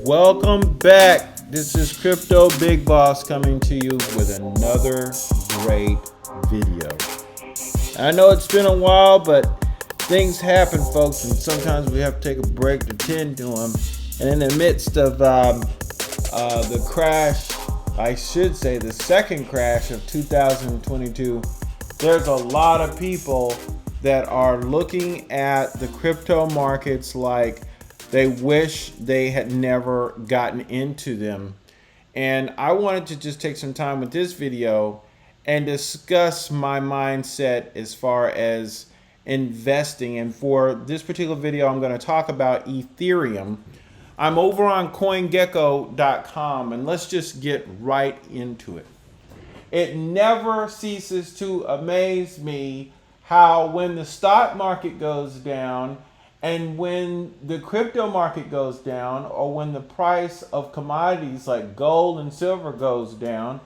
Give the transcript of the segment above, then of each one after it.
Welcome back. This is Crypto Big Boss coming to you with another great video. I know it's been a while, but things happen, folks, and sometimes we have to take a break to tend to them. And in the midst of the crash, I should say the second crash of 2022, there's a lot of people that are looking at the crypto markets like they wish they had never gotten into them. And I wanted to just take some time with this video and discuss my mindset as far as investing. And for this particular video, I'm going to talk about Ethereum. I'm over on CoinGecko.com, and let's just get right into it. It never ceases to amaze me how when the stock market goes down and when the crypto market goes down, or when the price of commodities like gold and silver goes down,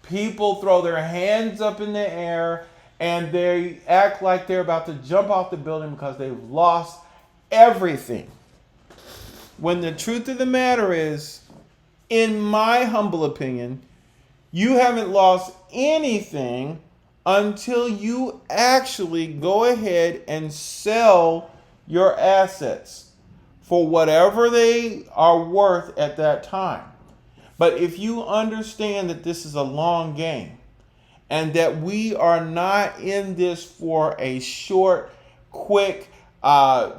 people throw their hands up in the air and they act like they're about to jump off the building because they've lost everything. When the truth of the matter is, in my humble opinion, you haven't lost anything until you actually go ahead and sell your assets for whatever they are worth at that time. But if you understand that this is a long game and that we are not in this for a short, quick, purchase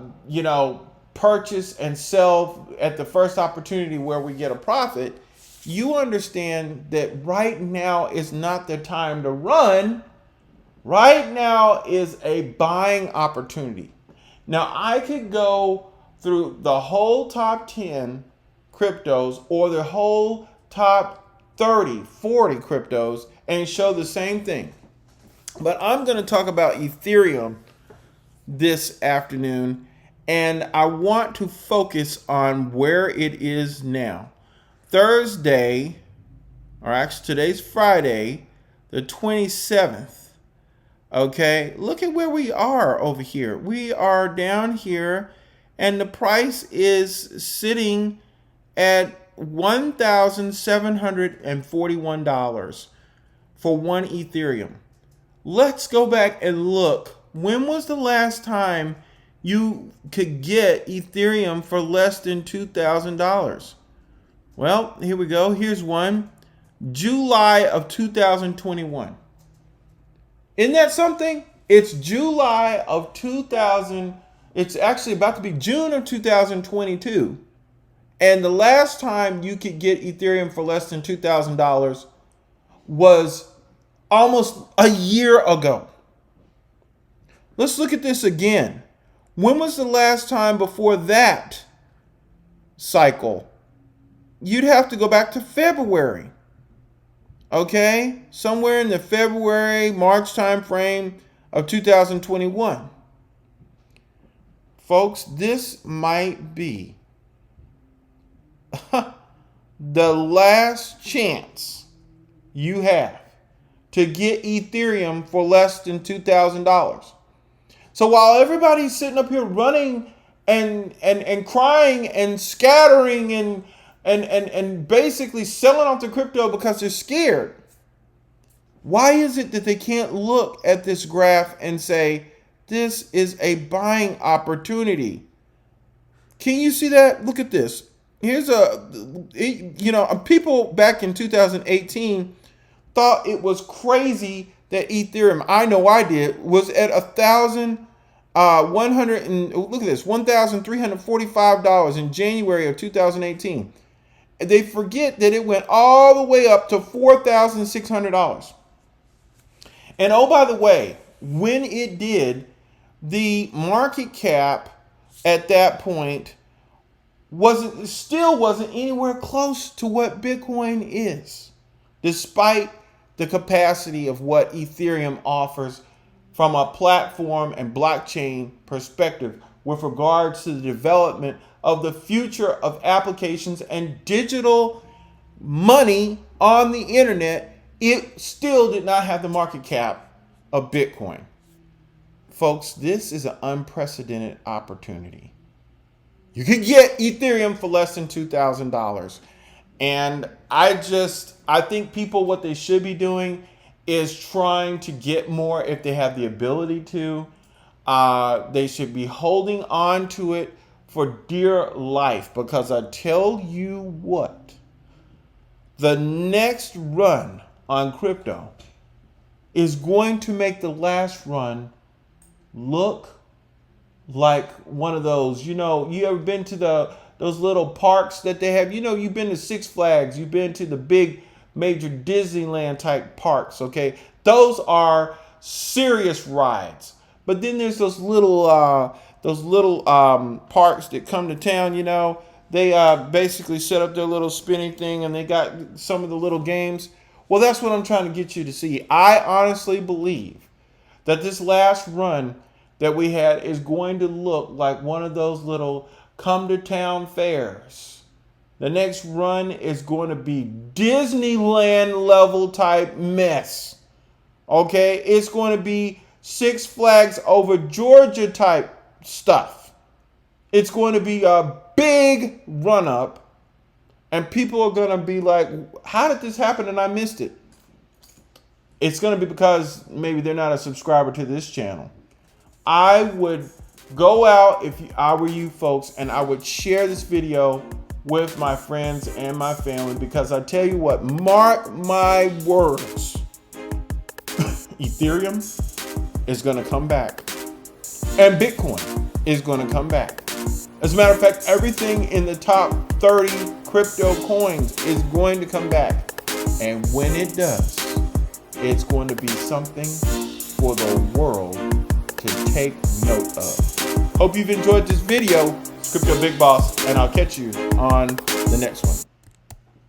and sell at the first opportunity where we get a profit, you understand that right now is not the time to run. Right now is a buying opportunity. Now, I could go through the whole top 10 cryptos or the whole top 30, 40 cryptos and show the same thing. But I'm going to talk about Ethereum this afternoon, and I want to focus on where it is now. Thursday, or actually today's Friday, the 27th. Okay, look at where we are over here. We are down here, and the price is sitting at $1,741 for one Ethereum. Let's go back and look. When was the last time you could get Ethereum for less than $2,000? Well, here we go. Here's one. July of 2021. Isn't that something? It's July of 2000. It's actually about to be June of 2022. And the last time you could get Ethereum for less than $2,000 was almost a year ago. Let's look at this again. When was the last time before that cycle? You'd have to go back to February. Okay, somewhere in the February, March timeframe of 2021. Folks, this might be the last chance you have to get Ethereum for less than $2,000. So while everybody's sitting up here running and crying and scattering and basically selling off the crypto because they're scared, why is it that they can't look at this graph and say, this is a buying opportunity? Can you see that? Look at this. Here's people back in 2018 thought it was crazy that Ethereum, I know I did, was at $1,345 in January of 2018. They forget that it went all the way up to $4,600. And oh, by the way, when it did, the market cap at that point wasn't anywhere close to what Bitcoin is, despite the capacity of what Ethereum offers from a platform and blockchain perspective with regards to the development of the future of applications and digital money on the internet. It still did not have the market cap of Bitcoin. Folks, this is an unprecedented opportunity. You could get Ethereum for less than $2,000. And I think people, what they should be doing is trying to get more if they have the ability to. They should be holding on to it for dear life, because I tell you what, the next run on crypto is going to make the last run look like one of those. You ever been to those little parks that they have? You've been to Six Flags, you've been to the big major Disneyland type parks, okay? Those are serious rides. But then there's those little parks that come to town, They basically set up their little spinning thing, and they got some of the little games. Well, that's what I'm trying to get you to see. I honestly believe that this last run that we had is going to look like one of those little come to town fairs. The next run is going to be Disneyland level type mess. Okay? It's going to be Six Flags over Georgia type stuff. It's going to be a big run up. And people are going to be like, how did this happen and I missed it? It's going to be because maybe they're not a subscriber to this channel. I would go out, if I were you folks, and I would share this video with my friends and my family, because I tell you what, mark my words, Ethereum is going to come back, and Bitcoin is going to come back. As a matter of fact, everything in the top 30 crypto coins is going to come back. And when it does, it's going to be something for the world to take note of. Hope you've enjoyed this video. It's Crypto Big Boss, and I'll catch you on the next one.